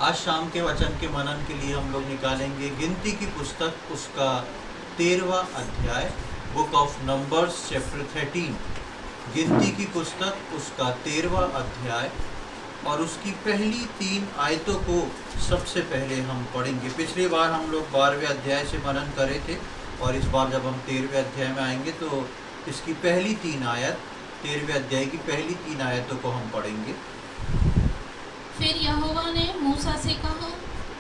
आज शाम के वचन के मनन के लिए हम लोग निकालेंगे गिनती की पुस्तक, उसका 13वां अध्याय, बुक ऑफ नंबर्स चैप्टर 13। गिनती की पुस्तक, उसका 13वां अध्याय और उसकी पहली 3 आयतों को सबसे पहले हम पढ़ेंगे। पिछली बार हम लोग 12वें अध्याय से मनन करे थे और इस बार जब हम 13वें अध्याय में आएंगे तो इसकी पहली 3 आयत, 13वें अध्याय की पहली 3 आयतों को हम पढ़ेंगे। फिर यहोवा ने मूसा से कहा,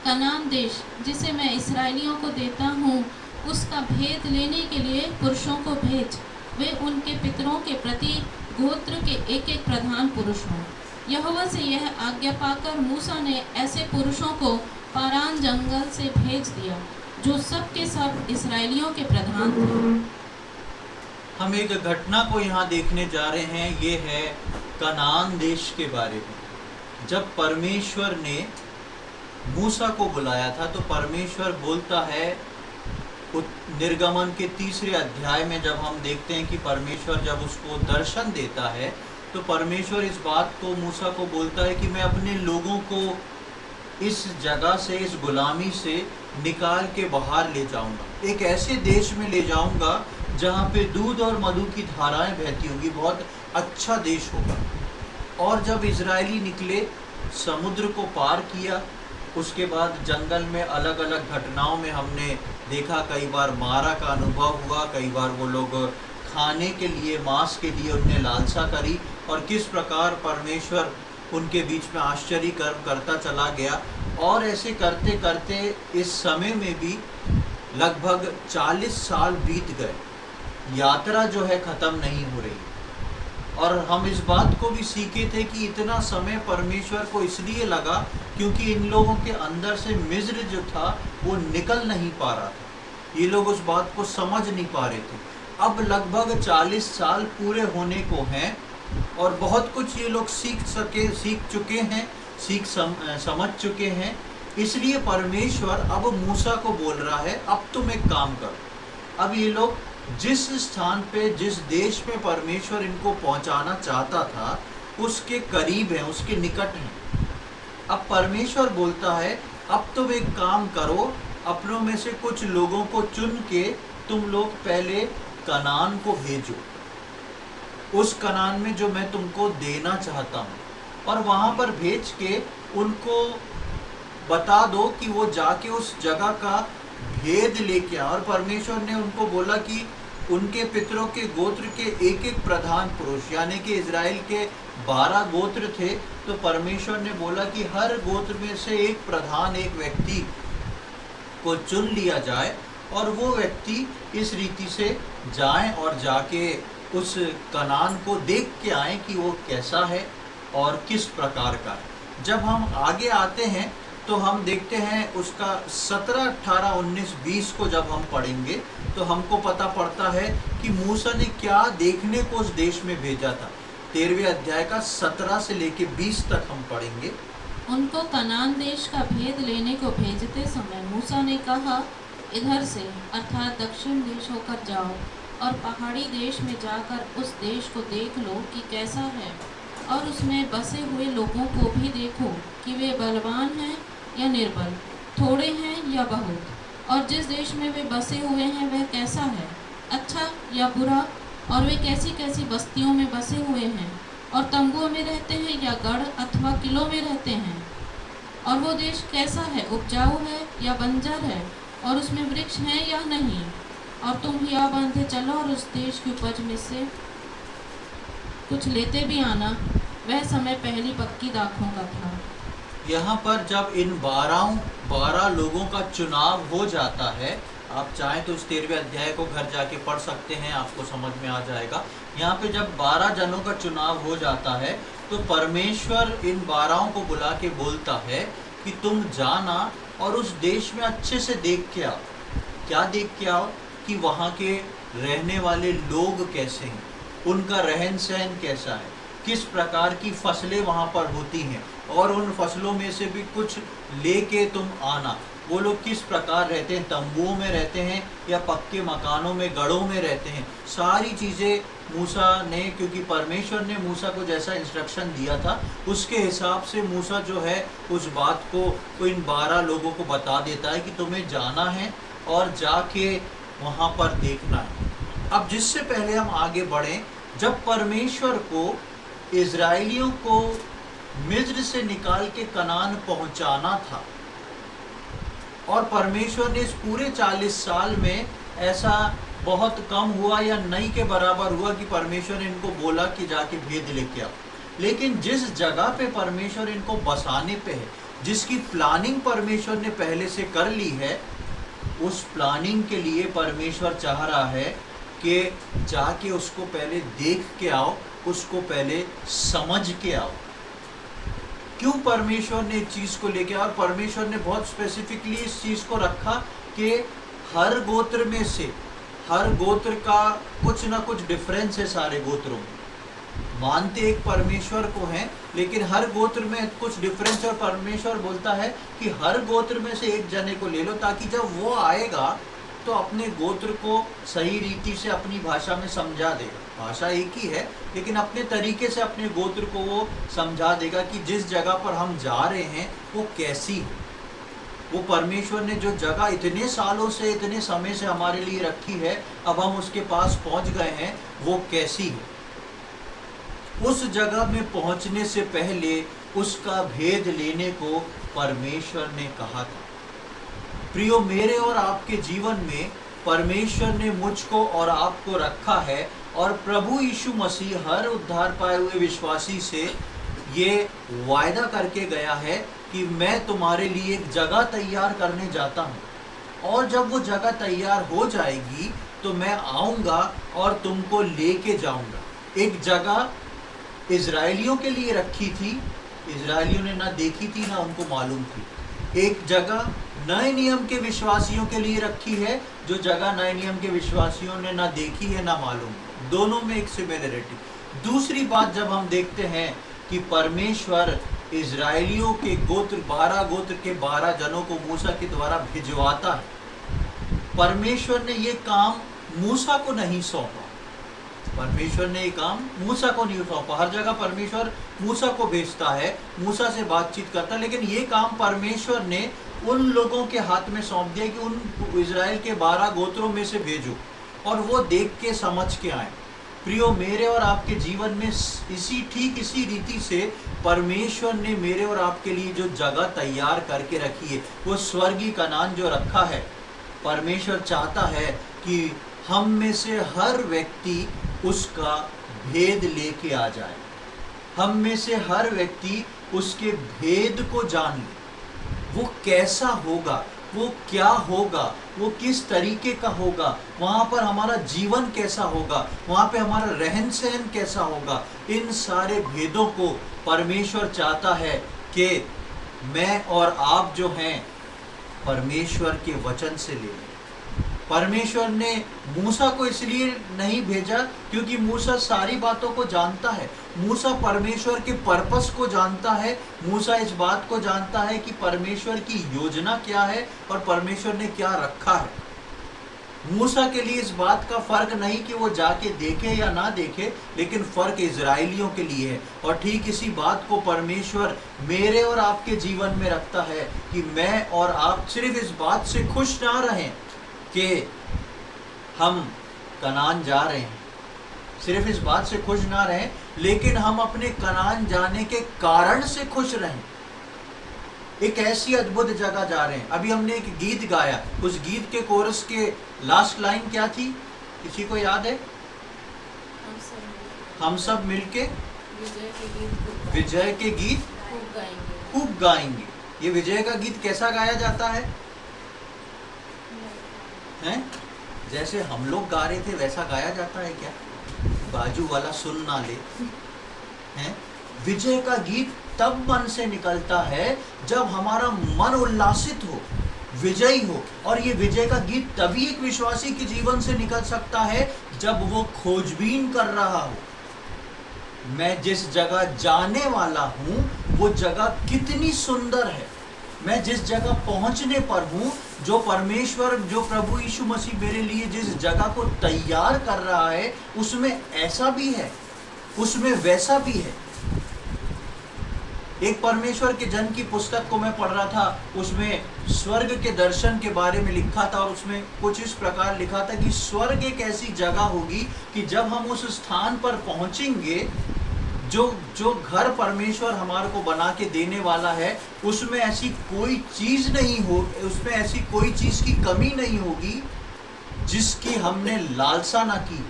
कनान देश जिसे मैं इसराइलियों को देता हूँ, उसका भेद लेने के लिए पुरुषों को भेज। वे उनके पितरों के प्रति गोत्र के एक एक प्रधान पुरुष हों। यहोवा से यह आज्ञा पाकर मूसा ने ऐसे पुरुषों को पारान जंगल से भेज दिया, जो सब के सब इसराइलियों के प्रधान थे। हम एक घटना को यहाँ देखने जा रहे हैं। ये है कनान देश के बारे में। जब परमेश्वर ने मूसा को बुलाया था तो परमेश्वर बोलता है, निर्गमन के 3रे अध्याय में जब हम देखते हैं कि परमेश्वर जब उसको दर्शन देता है तो परमेश्वर इस बात को मूसा को बोलता है कि मैं अपने लोगों को इस जगह से, इस गुलामी से निकाल के बाहर ले जाऊंगा। एक ऐसे देश में ले जाऊंगा जहाँ पे दूध और मधु की धाराएं बहती होंगी। बहुत अच्छा देश होगा। और जब इजरायली निकले, समुद्र को पार किया, उसके बाद जंगल में अलग अलग घटनाओं में हमने देखा, कई बार मारा का अनुभव हुआ, कई बार वो लोग खाने के लिए, मांस के लिए उन्हें लालसा करी और किस प्रकार परमेश्वर उनके बीच में आश्चर्य कर्म करता चला गया। और ऐसे करते करते इस समय में भी लगभग 40 साल बीत गए। यात्रा जो है ख़त्म नहीं हो रही। और हम इस बात को भी सीखे थे कि इतना समय परमेश्वर को इसलिए लगा क्योंकि इन लोगों के अंदर से मिस्र जो था वो निकल नहीं पा रहा था। ये लोग उस बात को समझ नहीं पा रहे थे। अब लगभग 40 साल पूरे होने को हैं और बहुत कुछ ये लोग सीख चुके हैं, समझ चुके हैं। इसलिए परमेश्वर अब मूसा को बोल रहा है, अब तुम एक काम करो। अब ये लोग जिस स्थान पे, जिस देश में परमेश्वर इनको पहुंचाना चाहता था उसके करीब हैं, उसके निकट हैं। अब परमेश्वर बोलता है, अब तुम एक काम करो, अपनों में से कुछ लोगों को चुन के तुम लोग पहले कनान को भेजो, उस कनान में जो मैं तुमको देना चाहता हूँ, और वहाँ पर भेज के उनको बता दो कि वो जाके उस जगह का भेद लेके आए। और परमेश्वर ने उनको बोला कि उनके पितरों के गोत्र के एक एक प्रधान पुरुष, यानी कि इजराइल के 12 गोत्र थे, तो परमेश्वर ने बोला कि हर गोत्र में से एक प्रधान, एक व्यक्ति को चुन लिया जाए और वो व्यक्ति इस रीति से जाएं और जाके उस कनान को देख के आए कि वो कैसा है और किस प्रकार का है। जब हम आगे आते हैं तो हम देखते हैं उसका 17, 18, 19, 20 को जब हम पढ़ेंगे तो हमको पता पड़ता है कि मूसा ने क्या देखने को उस देश में भेजा था। 13वें अध्याय का 17 से लेके 20 तक हम पढ़ेंगे। उनको कनान देश का भेद लेने को भेजते समय मूसा ने कहा, इधर से अर्थात दक्षिण देश होकर जाओ और पहाड़ी देश में जाकर उस देश को देख लो कि कैसा है, और उसमें बसे हुए लोगों को भी देखो कि वे बलवान हैं या निर्बल, थोड़े हैं या बहुत, और जिस देश में वे बसे हुए हैं वह कैसा है, अच्छा या बुरा, और वे कैसी कैसी बस्तियों में बसे हुए हैं, और तंबुओं में रहते हैं या गढ़ अथवा किलों में रहते हैं, और वो देश कैसा है, उपजाऊ है या बंजर है, और उसमें वृक्ष हैं या नहीं। और तुम हिया बांधे चलो और उस देश की उपज में से कुछ लेते भी आना। वह समय पहली पक्की दाखों का था। यहाँ पर जब इन 12 लोगों का चुनाव हो जाता है, आप चाहें तो इस 13वें अध्याय को घर जाके पढ़ सकते हैं, आपको समझ में आ जाएगा। यहाँ पे जब 12 जनों का चुनाव हो जाता है तो परमेश्वर इन 12 को बुला के बोलता है कि तुम जाना और उस देश में अच्छे से देख के आओ। क्या देख के आओ? कि वहाँ के रहने वाले लोग कैसे हैं, उनका रहन सहन कैसा है, किस प्रकार की फसलें वहाँ पर होती हैं, और उन फसलों में से भी कुछ लेके तुम आना। वो लोग किस प्रकार रहते हैं, तंबुओं में रहते हैं या पक्के मकानों में, गढ़ों में रहते हैं, सारी चीज़ें मूसा ने, क्योंकि परमेश्वर ने मूसा को जैसा इंस्ट्रक्शन दिया था उसके हिसाब से मूसा जो है उस बात को इन 12 लोगों को बता देता है कि तुम्हें जाना है और जाके वहाँ पर देखना है। अब जिससे पहले हम आगे बढ़ें, जब परमेश्वर को इजराइलियों को मिस्र से निकाल के कनान पहुँचाना था और परमेश्वर ने इस पूरे 40 साल में ऐसा बहुत कम हुआ या नहीं के बराबर हुआ कि परमेश्वर ने इनको बोला कि जाके भेद लेके आओ, लेकिन जिस जगह पे परमेश्वर इनको बसाने पे है, जिसकी प्लानिंग परमेश्वर ने पहले से कर ली है, उस प्लानिंग के लिए परमेश्वर चाह रहा है कि जाके उसको पहले देख के आओ, उसको पहले समझ के आओ। क्यों परमेश्वर ने इस चीज़ को लेके, और परमेश्वर ने बहुत स्पेसिफिकली इस चीज़ को रखा कि हर गोत्र में से, हर गोत्र का कुछ ना कुछ डिफरेंस है सारे गोत्रों में। मानते एक परमेश्वर को हैं, लेकिन हर गोत्र में कुछ डिफरेंस है और परमेश्वर बोलता है कि हर गोत्र में से एक जने को ले लो, ताकि जब वो आएगा तो अपने गोत्र को सही रीति से अपनी भाषा में समझा देगा। भाषा एक ही है, लेकिन अपने तरीके से अपने गोत्र को वो समझा देगा कि जिस जगह पर हम जा रहे हैं वो कैसी है। वो परमेश्वर ने जो जगह इतने सालों से, इतने समय से हमारे लिए रखी है, अब हम उसके पास पहुंच गए हैं, वो कैसी है। उस जगह में पहुंचने से पहले उसका भेद लेने को परमेश्वर ने कहा था। प्रियो, मेरे और आपके जीवन में परमेश्वर ने मुझको और आपको रखा है, और प्रभु यीशु मसीह हर उद्धार पाए हुए विश्वासी से ये वायदा करके गया है कि मैं तुम्हारे लिए एक जगह तैयार करने जाता हूँ, और जब वो जगह तैयार हो जाएगी तो मैं आऊँगा और तुमको लेके जाऊँगा। एक जगह इजराइलियों के लिए रखी थी, इजराइलियों ने ना देखी थी ना उनको मालूम थी। एक जगह नए नियम के विश्वासियों के लिए रखी है, जो जगह नए नियम के विश्वासियों ने ना देखी है ना मालूम। दोनों में एक सिमिलरिटी। दूसरी बात, जब हम देखते हैं कि परमेश्वर इजराइलियों के गोत्र, 12 गोत्र के 12 जनों को मूसा के द्वारा भिजवाता है, परमेश्वर ने ये काम मूसा को नहीं सौंपा। परमेश्वर ने ये काम मूसा को नहीं सौंपा। हर जगह परमेश्वर मूसा को भेजता है, मूसा से बातचीत करता है, लेकिन ये काम परमेश्वर ने उन लोगों के हाथ में सौंप दिया कि उन इजराइल के 12 गोत्रों में से भेजो और वो देख के समझ के आए। प्रियो, मेरे और आपके जीवन में ठीक इसी रीति से परमेश्वर ने मेरे और आपके लिए जो जगह तैयार करके रखी है, वो स्वर्गीय कनान जो रखा है, परमेश्वर चाहता है कि हम में से हर व्यक्ति उसका भेद लेके आ जाए। हम में से हर व्यक्ति उसके भेद को जान ले। वो कैसा होगा, वो क्या होगा, वो किस तरीके का होगा, वहाँ पर हमारा जीवन कैसा होगा, वहाँ पे हमारा रहन सहन कैसा होगा, इन सारे भेदों को परमेश्वर चाहता है कि मैं और आप जो हैं परमेश्वर के वचन से ले लें। परमेश्वर ने मूसा को इसलिए नहीं भेजा क्योंकि मूसा सारी बातों को जानता है। मूसा परमेश्वर के पर्पस को जानता है। मूसा इस बात को जानता है कि परमेश्वर की योजना क्या है और परमेश्वर ने क्या रखा है। मूसा के लिए इस बात का फर्क नहीं कि वो जाके देखे या ना देखे, लेकिन फर्क इजराइलियों के लिए है। और ठीक इसी बात को परमेश्वर मेरे और आपके जीवन में रखता है कि मैं और आप सिर्फ इस बात से खुश ना रहें कि हम कनान जा रहे हैं, सिर्फ इस बात से खुश ना रहें, लेकिन हम अपने कनान जाने के कारण से खुश रहें। एक ऐसी अद्भुत जगह जा रहे हैं। अभी हमने एक गीत गाया, उस गीत के कोरस के लास्ट लाइन क्या थी, किसी को याद है? हम सब मिलके विजय के गीत खूब गाएंगे। ये विजय का गीत कैसा गाया जाता है? हैं? जैसे हम लोग गा रहे थे वैसा गाया जाता है क्या? बाजू वाला सुन ना ले। हैं? विजय का गीत तब मन से निकलता है जब हमारा मन उल्लासित हो, विजयी हो। और ये विजय का गीत तभी एक विश्वासी के जीवन से निकल सकता है जब वो खोजबीन कर रहा हो। मैं जिस जगह जाने वाला हूँ वो जगह कितनी सुंदर है। मैं जिस जगह पहुंचने पर हूँ, जो परमेश्वर, जो प्रभु यीशु मसीह मेरे लिए जिस जगह को तैयार कर रहा है, उसमें ऐसा भी है, उसमें वैसा भी है। एक परमेश्वर के जन की पुस्तक को मैं पढ़ रहा था, उसमें स्वर्ग के दर्शन के बारे में लिखा था, और उसमें कुछ इस प्रकार लिखा था कि स्वर्ग एक ऐसी जगह होगी कि जब हम उस स्थान पर पहुंचेंगे, जो घर परमेश्वर हमारे को बना के देने वाला है, उसमें ऐसी कोई चीज नहीं हो, उसमें ऐसी कोई चीज की कमी नहीं होगी जिसकी हमने लालसा ना की।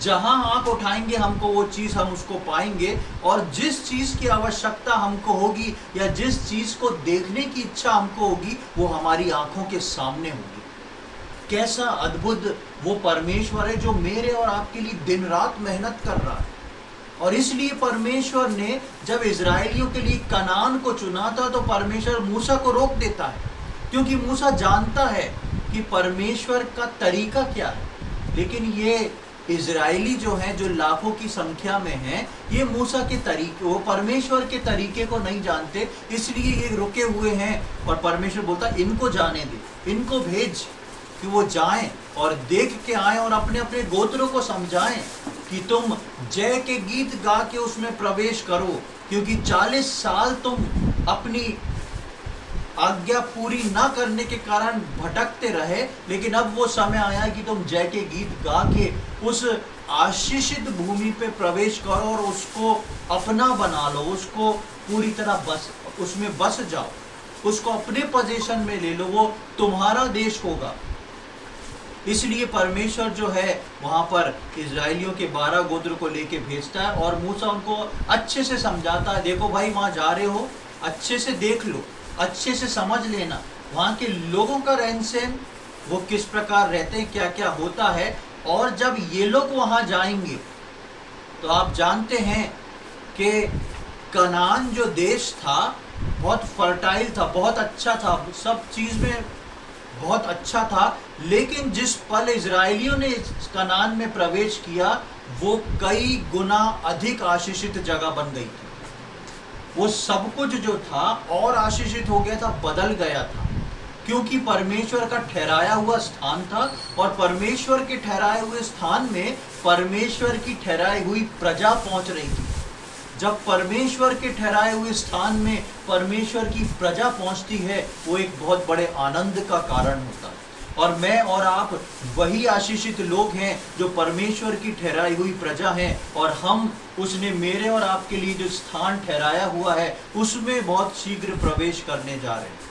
जहां आंख उठाएंगे हमको वो चीज, हम उसको पाएंगे, और जिस चीज की आवश्यकता हमको होगी या जिस चीज को देखने की इच्छा हमको होगी, वो हमारी आंखों के सामने होगी। कैसा अद्भुत वो परमेश्वर है जो मेरे और आपके लिए दिन रात मेहनत कर रहा है। और इसलिए परमेश्वर ने जब इजराइलियों के लिए कनान को चुना था, तो परमेश्वर मूसा को रोक देता है, क्योंकि मूसा जानता है कि परमेश्वर का तरीका क्या है। लेकिन ये इजराइली जो हैं, जो लाखों की संख्या में हैं, ये मूसा के तरीके, वो परमेश्वर के तरीके को नहीं जानते, इसलिए ये रुके हुए हैं। और परमेश्वर बोलता है इनको जाने दे, इनको भेज कि वो जाएं और देख के आएं और अपने अपने गोत्रों को समझाएं कि तुम जय के गीत गा के उसमें प्रवेश करो, क्योंकि 40 साल तुम अपनी आज्ञा पूरी ना करने के कारण भटकते रहे, लेकिन अब वो समय आया कि तुम जय के गीत गा के उस आशीषित भूमि पे प्रवेश करो और उसको अपना बना लो, उसको पूरी तरह उसमें बस जाओ, उसको अपने पोजीशन में ले लो, वो तुम्हारा देश होगा। इसलिए परमेश्वर जो है वहां पर इजराइलियों के 12 गोत्र को लेके भेजता है, और मूसा उनको अच्छे से समझाता है, देखो भाई वहां जा रहे हो, अच्छे से देख लो, अच्छे से समझ लेना वहाँ के लोगों का रहन सहन, वो किस प्रकार रहते हैं, क्या क्या होता है। और जब ये लोग वहाँ जाएंगे तो आप जानते हैं कि कनान जो देश था बहुत फर्टाइल था, बहुत अच्छा था, सब चीज़ में बहुत अच्छा था, लेकिन जिस पल इजराइलियों ने कनान में प्रवेश किया, वो कई गुना अधिक आशीषित जगह बन गई थी। वो सब कुछ जो था और आशीषित हो गया था, बदल गया था, क्योंकि परमेश्वर का ठहराया हुआ स्थान था, और परमेश्वर के ठहराए हुए स्थान में परमेश्वर की ठहराई हुई प्रजा पहुंच रही थी। जब परमेश्वर के ठहराए हुए स्थान में परमेश्वर की प्रजा पहुंचती है, वो एक बहुत बड़े आनंद का कारण होता है। और मैं और आप वही आशीषित लोग हैं जो परमेश्वर की ठहराई हुई प्रजा हैं, और हम उसने मेरे और आपके लिए जो स्थान ठहराया हुआ है उसमें बहुत शीघ्र प्रवेश करने जा रहे हैं।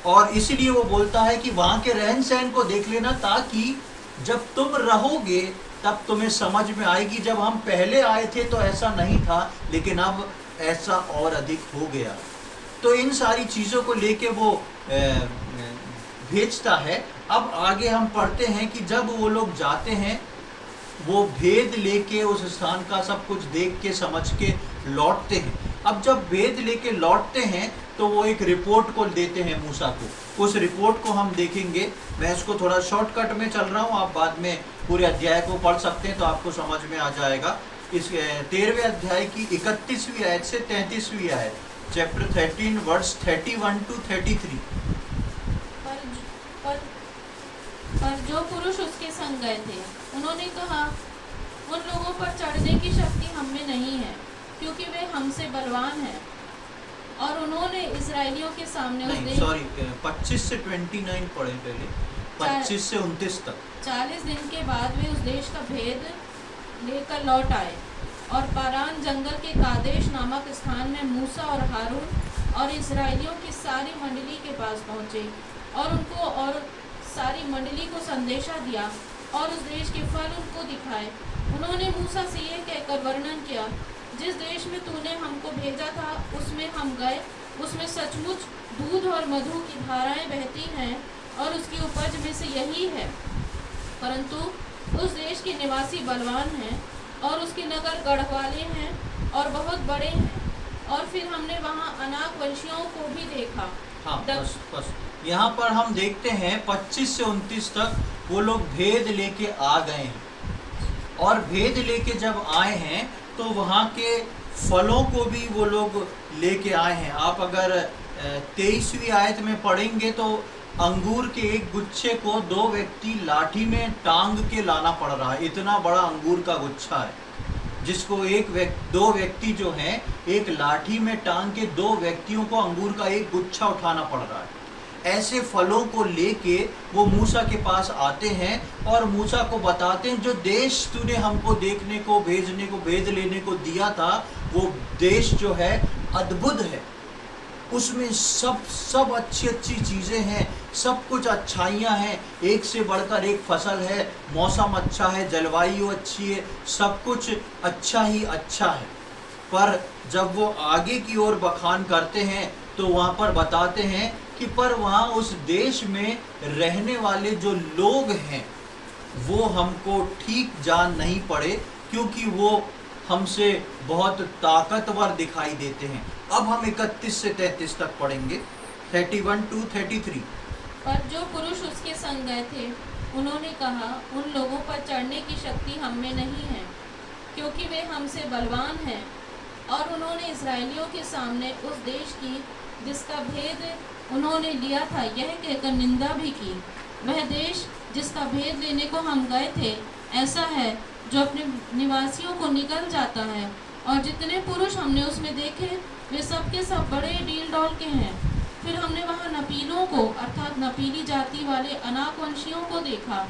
और इसीलिए वो बोलता है कि वहाँ के रहन सहन को देख लेना, ताकि जब तुम रहोगे तब तुम्हें समझ में आएगी, जब हम पहले आए थे तो ऐसा नहीं था, लेकिन अब ऐसा और अधिक हो गया। तो इन सारी चीज़ों को लेके वो भेजता है। अब आगे हम पढ़ते हैं कि जब वो लोग जाते हैं, वो भेद लेके उस स्थान का सब कुछ देख के समझ के लौटते हैं। अब जब भेद लेके लौटते हैं तो वो एक रिपोर्ट को देते हैं मूसा को। उस रिपोर्ट को हम देखेंगे। मैं इसको थोड़ा शॉर्टकट में चल रहा हूँ, आप बाद में पूरे अध्याय को पढ़ सकते हैं तो आपको समझ में आ जाएगा। इस 13वें अध्याय की 31वीं आयत से 33वीं आयत, चैप्टर 13 वर्स 31 to 33। पर जो पुरुष उसके संग गए थे उन्होंने कहा, उन लोगों पर चढ़ने की शक्ति हम में नहीं है, क्योंकि वे हमसे बलवान हैं। और उन्होंने इजरायलियों के सामने 25 से 29 पढ़े पहले, 25 से 29 तक। 40 दिन के बाद वे उस देश का भेद लेकर लौट आए और पारान जंगल के कादेश नामक स्थान में मूसा और हारून और इजरायलियों की सारी मंडली के पास पहुँचे, और उनको और सारी मंडली को संदेशा दिया और उस देश के फल उनको दिखाए। उन्होंने मूसा से यह कहकर वर्णन किया, जिस देश में तूने हमको भेजा था उसमें हम गए, उसमें सचमुच दूध और मधु की धाराएं बहती हैं, और उसकी उपज में से यही है। परंतु उस देश के निवासी बलवान हैं, और उसके नगर गढ़वाले हैं और बहुत बड़े हैं। और फिर हमने वहाँ अनाक वंशियों को भी देखा। हाँ, बस यहाँ पर हम देखते हैं 25 से 29 तक वो लोग भेद लेके आ गए हैं। और भेद लेके जब आए हैं तो वहाँ के फलों को भी वो लोग लेके आए हैं। आप अगर 23वीं आयत में पढ़ेंगे तो अंगूर के एक गुच्छे को 2 व्यक्ति लाठी में टांग के लाना पड़ रहा है। इतना बड़ा अंगूर का गुच्छा है जिसको 2 व्यक्ति जो हैं एक लाठी में टांग के 2 व्यक्तियों को अंगूर का एक गुच्छा उठाना पड़ रहा है। ऐसे फलों को लेके वो मूसा के पास आते हैं और मूसा को बताते हैं, जो देश तूने हमको देखने को, भेजने को, भेद लेने को दिया था, वो देश जो है अद्भुत है। उसमें सब अच्छी अच्छी चीज़ें हैं, सब कुछ अच्छाइयाँ हैं, एक से बढ़कर एक फसल है, मौसम अच्छा है, जलवायु अच्छी है, सब कुछ अच्छा ही अच्छा है। पर जब वो आगे की ओर बखान करते हैं तो वहाँ पर बताते हैं कि पर वहाँ उस देश में रहने वाले जो लोग हैं वो हमको ठीक जान नहीं पड़े, क्योंकि वो हमसे बहुत ताकतवर दिखाई देते हैं। अब हम 31 से 33 तक पढ़ेंगे, 31 to 33। पर जो पुरुष उसके संग गए थे उन्होंने कहा, उन लोगों पर चढ़ने की शक्ति हम में नहीं है, क्योंकि वे हमसे बलवान हैं। और उन्होंने इस्राएलियों के सामने उस देश की जिसका भेद उन्होंने लिया था यह कहकर निंदा भी की। वह देश जिसका भेद लेने को हम गए थे ऐसा है जो अपने निवासियों को निगल जाता है, और जितने पुरुष हमने उसमें देखे वे सब के सब बड़े डील डॉल के हैं। फिर हमने वहाँ नपीलों को अर्थात नपीली जाति वाले अनाकवंशियों को देखा,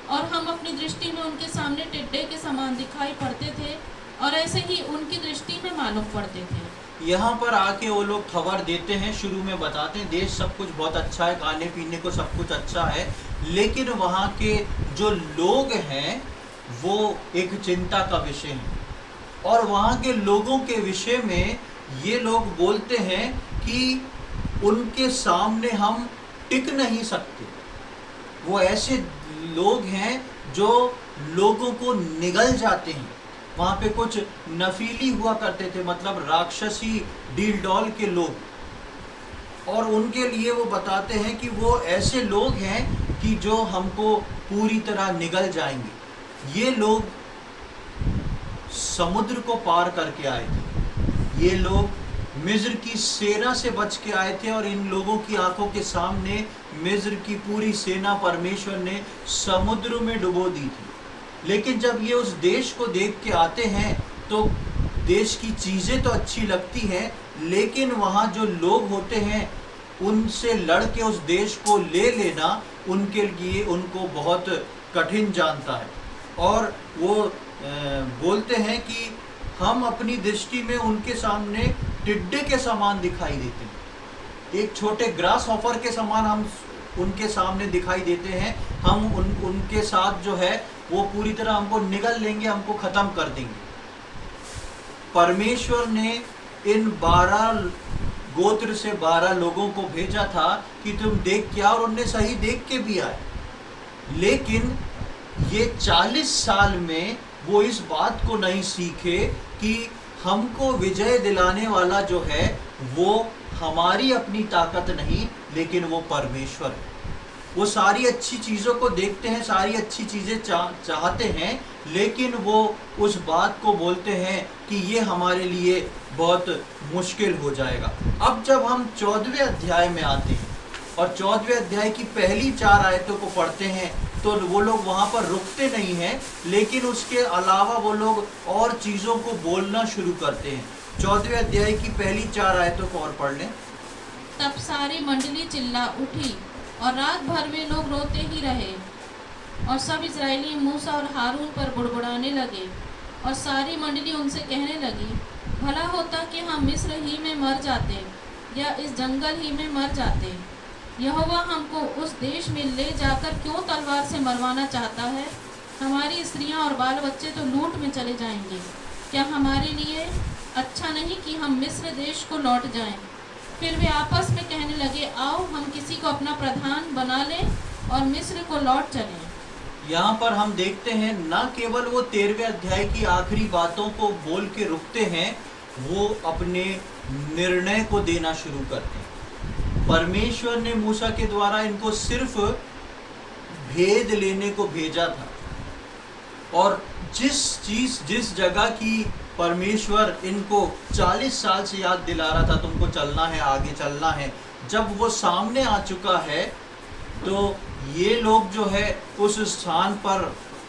और हम अपनी दृष्टि में उनके सामने टिड्डे के समान दिखाई पड़ते थे, और ऐसे ही उनकी दृष्टि में मालूम पड़ते थे। यहाँ पर आके वो लोग खबर देते हैं, शुरू में बताते हैं देश सब कुछ बहुत अच्छा है, खाने पीने को सब कुछ अच्छा है, लेकिन वहाँ के जो लोग हैं वो एक चिंता का विषय है। और वहाँ के लोगों के विषय में ये लोग बोलते हैं कि उनके सामने हम टिक नहीं सकते। वो ऐसे लोग हैं जो लोगों को निगल जाते हैं। वहाँ पे कुछ नफीली हुआ करते थे, मतलब राक्षसी डील डॉल के लोग, और उनके लिए वो बताते हैं कि वो ऐसे लोग हैं कि जो हमको पूरी तरह निगल जाएंगे। ये लोग समुद्र को पार करके आए थे, ये लोग मिस्र की सेना से बच के आए थे, और इन लोगों की आंखों के सामने मिस्र की पूरी सेना परमेश्वर ने समुद्र में डुबो दी थी। लेकिन जब ये उस देश को देख के आते हैं तो देश की चीज़ें तो अच्छी लगती हैं, लेकिन वहाँ जो लोग होते हैं उनसे लड़ के उस देश को ले लेना उनके लिए उनको बहुत कठिन जानता है। और वो बोलते हैं कि हम अपनी दृष्टि में उनके सामने टिड्डे के समान दिखाई देते हैं, एक छोटे ग्रास हॉपर के समान हम उनके सामने दिखाई देते हैं। हम उनके साथ जो है वो पूरी तरह हमको निगल लेंगे, हमको ख़त्म कर देंगे। परमेश्वर ने इन 12 गोत्र से 12 लोगों को भेजा था कि तुम देख के आओ, और उनने सही देख के भी आए। लेकिन ये 40 साल में वो इस बात को नहीं सीखे कि हमको विजय दिलाने वाला जो है वो हमारी अपनी ताकत नहीं, लेकिन वो परमेश्वर है। वो सारी अच्छी चीज़ों को देखते हैं, सारी अच्छी चीज़ें चाहते हैं, लेकिन वो उस बात को बोलते हैं कि ये हमारे लिए बहुत मुश्किल हो जाएगा। अब जब हम 14वें अध्याय में आते हैं और 14वें अध्याय की पहली 4 आयतों को पढ़ते हैं तो वो लोग वहाँ पर रुकते नहीं हैं, लेकिन उसके अलावा वो लोग और चीज़ों को बोलना शुरू करते हैं। 14वें अध्याय की पहली 4 आयतों को और पढ़ लें। तब सारी मंडली चिल्ला उठी और रात भर वे लोग रोते ही रहे, और सब इस्राएली मूसा और हारून पर बुड़बुड़ाने लगे। और सारी मंडली उनसे कहने लगी, भला होता कि हम मिस्र ही में मर जाते या इस जंगल ही में मर जाते। यहोवा हमको उस देश में ले जाकर क्यों तलवार से मरवाना चाहता है? हमारी स्त्रियां और बाल बच्चे तो लूट में चले जाएंगे। क्या हमारे लिए अच्छा नहीं कि हम मिस्र देश को लौट जाएं? फिर वे आपस में कहने लगे, आओ हम किसी को अपना प्रधान बना लें और मिस्र को लौट चलें। यहाँ पर हम देखते हैं न केवल वो 13वें अध्याय की आखिरी बातों को बोल के रुकते हैं, वो अपने निर्णय को देना शुरू करते हैं। परमेश्वर ने मूसा के द्वारा इनको सिर्फ भेद लेने को भेजा था, और जिस जगह की परमेश्वर इनको 40 साल से याद दिला रहा था, तुमको चलना है, आगे चलना है, जब वो सामने आ चुका है तो ये लोग जो है उस स्थान पर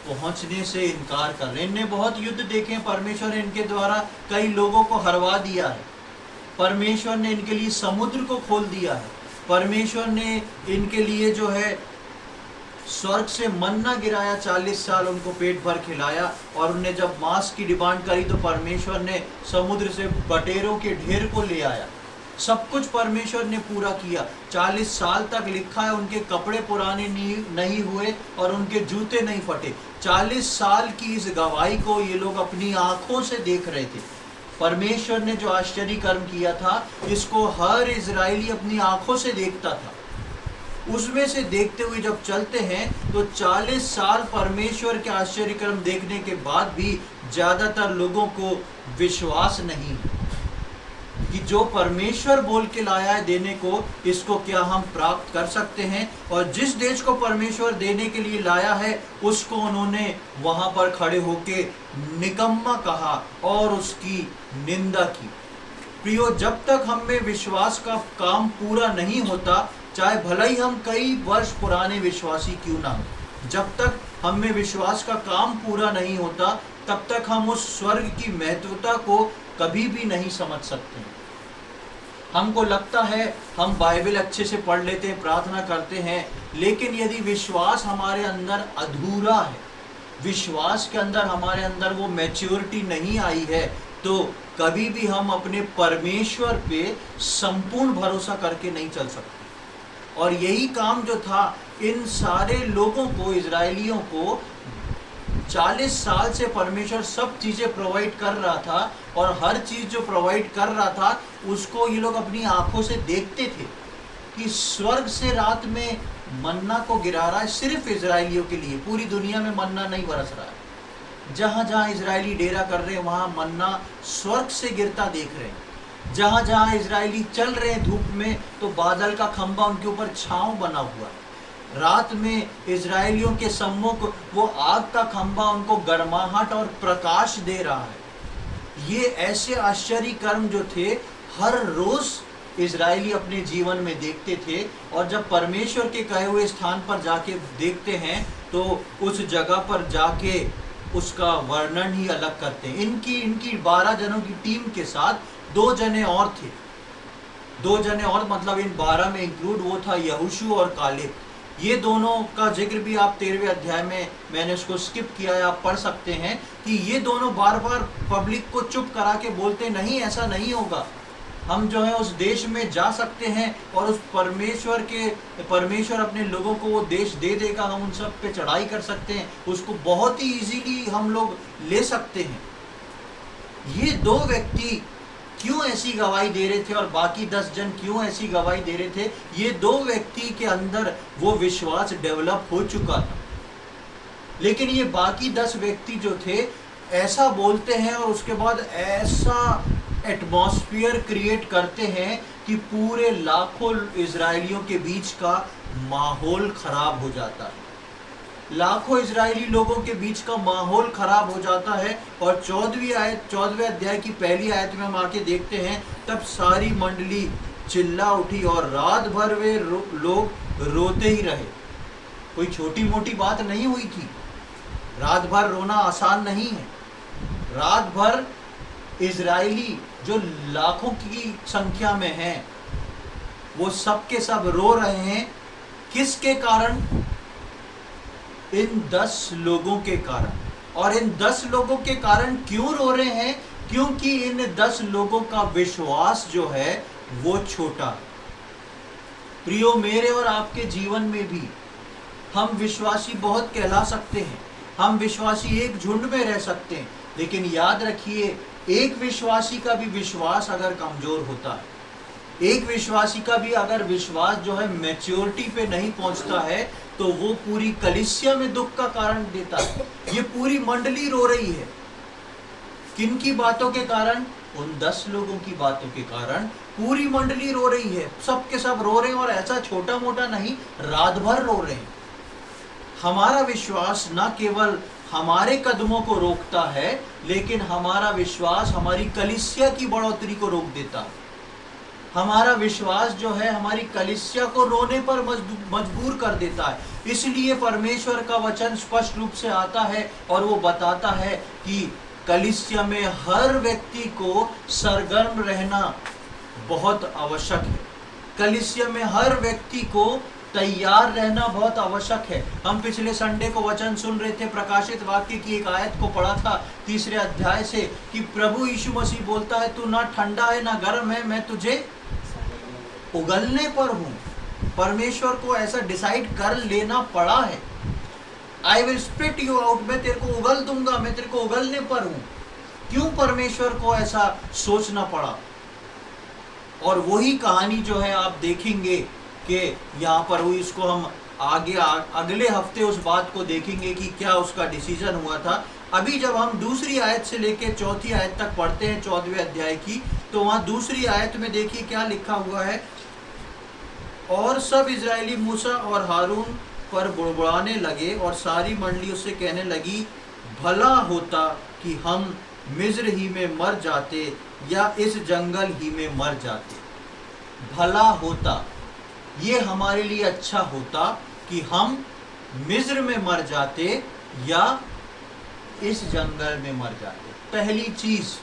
पहुंचने से इनकार कर रहे हैं। इनने बहुत युद्ध देखे, परमेश्वर ने इनके द्वारा कई लोगों को हरवा दिया है, परमेश्वर ने इनके लिए समुद्र को खोल दिया है, परमेश्वर ने इनके लिए जो है स्वर्ग से मन्ना गिराया, 40 साल उनको पेट भर खिलाया, और उन्होंने जब मांस की डिमांड करी तो परमेश्वर ने समुद्र से बटेरों के ढेर को ले आया। सब कुछ परमेश्वर ने पूरा किया। 40 साल तक लिखा है उनके कपड़े पुराने नहीं हुए और उनके जूते नहीं फटे। 40 साल की इस गवाही को ये लोग अपनी आंखों से देख रहे थे। परमेश्वर ने जो आश्चर्य कर्म किया था, इसको हर इजरायली अपनी आंखों से देखता था। उसमें से देखते हुए जब चलते हैं तो 40 साल परमेश्वर के आश्चर्य कर्म देखने के बाद भी ज्यादातर लोगों को विश्वास नहीं कि जो परमेश्वर बोल के लाया है देने को, इसको क्या हम प्राप्त कर सकते हैं। और जिस देश को परमेश्वर देने के लिए लाया है उसको उन्होंने वहां पर खड़े होके निकम्मा कहा और उसकी निंदा की। प्रियो, जब तक हम में विश्वास का काम पूरा नहीं होता, चाहे भले ही हम कई वर्ष पुराने विश्वासी क्यों ना हो, जब तक हम में विश्वास का काम पूरा नहीं होता, तब तक हम उस स्वर्ग की महत्वता को कभी भी नहीं समझ सकते। हमको लगता है हम बाइबल अच्छे से पढ़ लेते हैं, प्रार्थना करते हैं, लेकिन यदि विश्वास हमारे अंदर अधूरा है, विश्वास के अंदर हमारे अंदर वो मैच्योरिटी नहीं आई है, तो कभी भी हम अपने परमेश्वर पे संपूर्ण भरोसा करके नहीं चल सकते। और यही काम जो था इन सारे लोगों को, इजरायलियों को 40 साल से परमेश्वर सब चीज़ें प्रोवाइड कर रहा था, और हर चीज़ जो प्रोवाइड कर रहा था उसको ये लोग अपनी आंखों से देखते थे कि स्वर्ग से रात में मन्ना को गिरा रहा है सिर्फ इजरायलियों के लिए, पूरी दुनिया में मन्ना नहीं बरस रहा है। जहाँ जहाँ इजरायली डेरा कर रहे हैं वहाँ मन्ना स्वर्ग से गिरता देख रहे हैं। जहाँ जहाँ इजरायली चल रहे हैं धूप में, तो बादल का खंभा उनके ऊपर छांव बना हुआ है। रात में इजरायलियों के सम्मुख वो आग का खंभा उनको गर्माहट और प्रकाश दे रहा है। ये ऐसे आश्चर्य कर्म जो थे हर रोज इजरायली अपने जीवन में देखते थे, और जब परमेश्वर के कहे हुए स्थान पर जाके देखते हैं तो उस जगह पर जाके उसका वर्णन ही अलग करते हैं। इनकी 12 जनों की टीम के साथ 2 जने और थे। 2 जने और मतलब इन 12 में इंक्लूड वो था यहोशू और कालेब। ये दोनों का जिक्र भी आप 13वें अध्याय में, मैंने उसको स्किप किया है, आप पढ़ सकते हैं कि ये दोनों बार बार पब्लिक को चुप करा के बोलते नहीं, ऐसा नहीं होगा, हम जो है उस देश में जा सकते हैं और उस परमेश्वर अपने लोगों को वो देश दे देगा, हम उन सब पे चढ़ाई कर सकते हैं, उसको बहुत ही इजीली हम लोग ले सकते हैं। ये 2 व्यक्ति क्यों ऐसी गवाही दे रहे थे और बाकी 10 जन क्यों ऐसी गवाही दे रहे थे? ये 2 व्यक्ति के अंदर वो विश्वास डेवलप हो चुका था, लेकिन ये बाकी 10 व्यक्ति जो थे ऐसा बोलते हैं और उसके बाद ऐसा एटमॉस्फेयर क्रिएट करते हैं कि पूरे लाखों इजरायलियों के बीच का माहौल खराब हो जाता है। लाखों इजरायली लोगों के बीच का माहौल खराब हो जाता है। और 14वें अध्याय की पहली आयत में हम आके देखते हैं, तब सारी मंडली चिल्ला उठी और रात भर वे लोग रोते ही रहे। कोई छोटी मोटी बात नहीं हुई थी, रात भर रोना आसान नहीं है। रात भर इजरायली जो लाखों की संख्या में हैं, वो सब के सब रो रहे हैं। किसके कारण? इन 10 लोगों के कारण। और इन 10 लोगों के कारण क्यों रो रहे हैं? क्योंकि इन 10 लोगों का विश्वास जो है वो छोटा। प्रियो, मेरे और आपके जीवन में भी हम विश्वासी बहुत कहला सकते हैं, हम विश्वासी एक झुंड में रह सकते हैं, लेकिन याद रखिए, एक विश्वासी का भी विश्वास अगर कमजोर होता है, एक विश्वासी का भी अगर विश्वास जो है मैच्योरिटी पे नहीं पहुंचता है, तो वो पूरी कलीसिया में दुख का कारण देता है। ये पूरी मंडली रो रही है। किन की बातों के कारण? उन 10 लोगों की बातों के कारण पूरी मंडली रो रही है। सब के सब रो रहे हैं, और ऐसा छोटा मोटा नहीं, रात भर रो रहे हैं। हमारा विश्वास न केवल हमारे कदमों को रोकता है, लेकिन हमारा विश्वास हमारी कलीसिया की बढ़ोतरी को रोक देता है। हमारा विश्वास जो है हमारी कलीसिया को रोने पर मजबूर कर देता है। इसलिए परमेश्वर का वचन स्पष्ट रूप से आता है और वो बताता है कि कलीसिया में हर व्यक्ति को सरगर्म रहना बहुत आवश्यक है। कलीसिया में हर व्यक्ति को तैयार रहना बहुत आवश्यक है। हम पिछले संडे को वचन सुन रहे थे, प्रकाशित वाक्य की एक आयत को पढ़ा था 3 अध्याय से, कि प्रभु यीशु मसीह बोलता है तू ना ठंडा है ना गर्म है, मैं तुझे उगलने पर हूं। परमेश्वर को ऐसा डिसाइड कर लेना पड़ा है, I will spit you out, मैं तेरे को उगल दूंगा, मैं तेरे को उगलने पर हूं। क्यों परमेश्वर को ऐसा सोचना पड़ा? और वही कहानी जो है आप देखेंगे कि यहाँ पर हुई, इसको हम अगले हफ्ते उस बात को देखेंगे कि क्या उसका डिसीजन हुआ था। अभी जब हम दूसरी आयत से लेके चौथी आयत तक पढ़ते हैं 14वें अध्याय की, तो वहाँ दूसरी आयत में देखिए क्या लिखा हुआ है। और सब इजरायली मूसा और हारून पर बुड़बुड़ाने लगे और सारी मंडली उससे कहने लगी, भला होता कि हम मिस्र ही में मर जाते या इस जंगल ही में मर जाते। भला होता, ये हमारे लिए अच्छा होता कि हम मिस्र में मर जाते या इस जंगल में मर जाते। पहली चीज,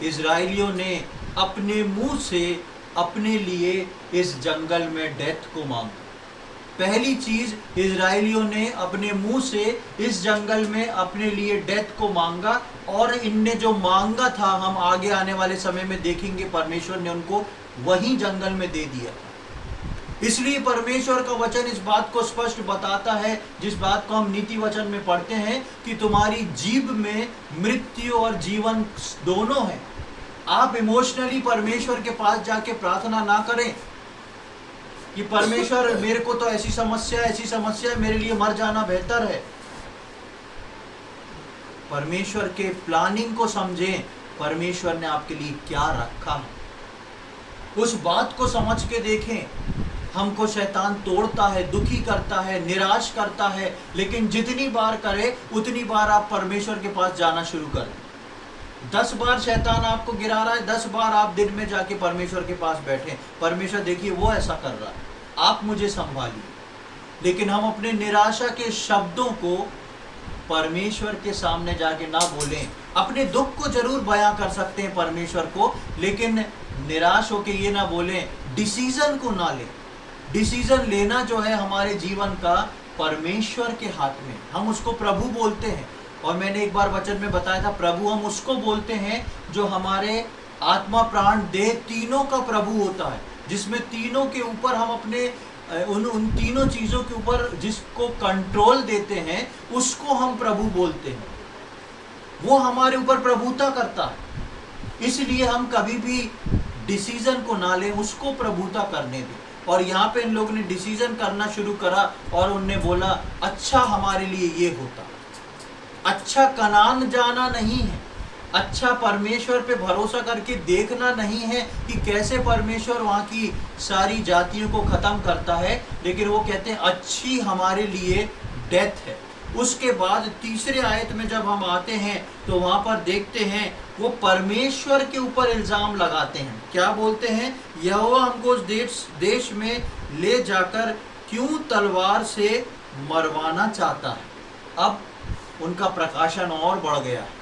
इजराइलियों ने अपने मुंह से अपने लिए इस जंगल में डेथ को मांगा। पहली चीज, इजराइलियों ने अपने मुंह से इस जंगल में अपने लिए डेथ को मांगा, और इनने जो मांगा था हम आगे आने वाले समय में देखेंगे, परमेश्वर ने उनको वही जंगल में दे दिया। इसलिए परमेश्वर का वचन इस बात को स्पष्ट बताता है, जिस बात को हम नीति वचन में पढ़ते हैं, कि तुम्हारी जीभ में मृत्यु और जीवन दोनों है। आप इमोशनली परमेश्वर के पास जाके प्रार्थना ना करें कि परमेश्वर मेरे को तो ऐसी समस्या है, मेरे लिए मर जाना बेहतर है। परमेश्वर के प्लानिंग को समझें, परमेश्वर ने आपके लिए क्या रखा है, उस बात को समझ के देखें। हमको शैतान तोड़ता है, दुखी करता है, निराश करता है, लेकिन जितनी बार करे उतनी बार आप परमेश्वर के पास जाना शुरू करें। 10 बार शैतान आपको गिरा रहा है, 10 बार आप दिन में जाके परमेश्वर के पास बैठे, परमेश्वर देखिए वो ऐसा कर रहा है, आप मुझे संभालिए। लेकिन हम अपने निराशा के शब्दों को परमेश्वर के सामने जाके ना बोलें। अपने दुख को जरूर बयां कर सकते हैं परमेश्वर को, लेकिन निराश होके ये ना बोलें, डिसीजन को ना लें। डिसीजन लेना जो है हमारे जीवन का परमेश्वर के हाथ में, हम उसको प्रभु बोलते हैं। और मैंने एक बार वचन में बताया था, प्रभु हम उसको बोलते हैं जो हमारे आत्मा प्राण देह तीनों का प्रभु होता है, जिसमें तीनों के ऊपर हम अपने उन तीनों चीज़ों के ऊपर जिसको कंट्रोल देते हैं, उसको हम प्रभु बोलते हैं। वो हमारे ऊपर प्रभुता करता है। इसलिए हम कभी भी डिसीजन को ना लें, उसको प्रभुता करने दें। और यहाँ पे इन लोगों ने डिसीजन करना शुरू करा और उनने बोला, अच्छा हमारे लिए ये होता, अच्छा कनान जाना नहीं है, अच्छा परमेश्वर पे भरोसा करके देखना नहीं है कि कैसे परमेश्वर वहाँ की सारी जातियों को ख़त्म करता है, लेकिन वो कहते हैं अच्छी हमारे लिए डेथ है। उसके बाद तीसरे आयत में जब हम आते हैं तो वहाँ पर देखते हैं वो परमेश्वर के ऊपर इल्ज़ाम लगाते हैं। क्या बोलते हैं? यहोवा हमको उस देश में ले जाकर क्यों तलवार से मरवाना चाहता है। अब उनका प्रकाशन और बढ़ गया है,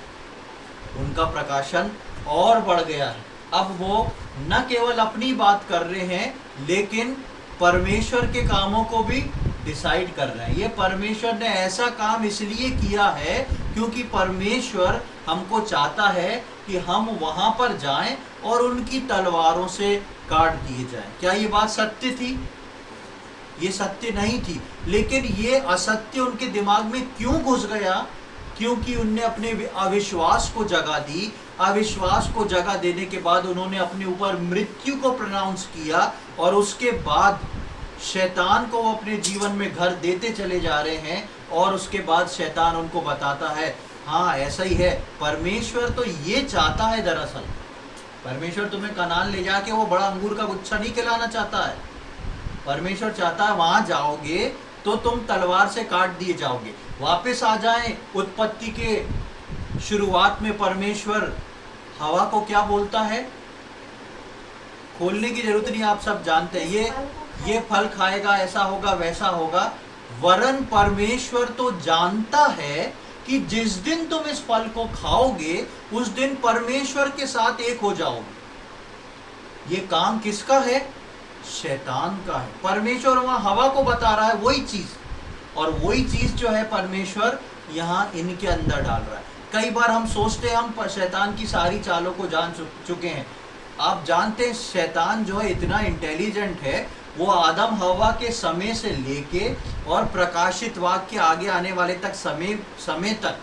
उनका प्रकाशन और बढ़ गया है। अब वो न केवल अपनी बात कर रहे हैं, लेकिन परमेश्वर के कामों को भी डिसाइड कर रहे हैं। ये परमेश्वर ने ऐसा काम इसलिए किया है क्योंकि परमेश्वर हमको चाहता है कि हम वहाँ पर जाएं और उनकी तलवारों से काट दिए जाएं। क्या ये बात सत्य थी? ये सत्य नहीं थी, लेकिन ये असत्य उनके दिमाग में क्यों घुस गया? क्योंकि उनने अपने अविश्वास को जगह दी। अविश्वास को जगह देने के बाद उन्होंने अपने ऊपर मृत्यु को प्रोनाउंस किया, और उसके बाद शैतान को वो अपने जीवन में घर देते चले जा रहे हैं। और उसके बाद शैतान उनको बताता है, हाँ ऐसा ही है, परमेश्वर तो ये चाहता है, दरअसल परमेश्वर तुम्हें कनान ले जाके वो बड़ा अंगूर का गुच्छा नहीं खिलाना चाहता है। परमेश्वर चाहता है वहाँ जाओगे तो तुम तलवार से काट दिए जाओगे। वापस आ जाएं उत्पत्ति के शुरुआत में, परमेश्वर हवा को क्या बोलता है, खोलने की जरूरत नहीं, आप सब जानते हैं, ये फल खाएगा, ऐसा होगा वैसा होगा। वरन परमेश्वर तो जानता है कि जिस दिन तुम इस फल को खाओगे उस दिन परमेश्वर के साथ एक हो जाओगे। ये काम किसका है? शैतान का है। परमेश्वर वहां हवा को बता रहा है वही चीज, और वही चीज जो है परमेश्वर यहां इनके अंदर डाल रहा है। कई बार हम सोचते हैं हम शैतान की सारी चालों को जान चुके हैं। आप जानते हैं शैतान जो है इतना इंटेलिजेंट है, वो आदम हवा के समय से लेके और प्रकाशित वाक्य के आगे आने वाले तक समय तक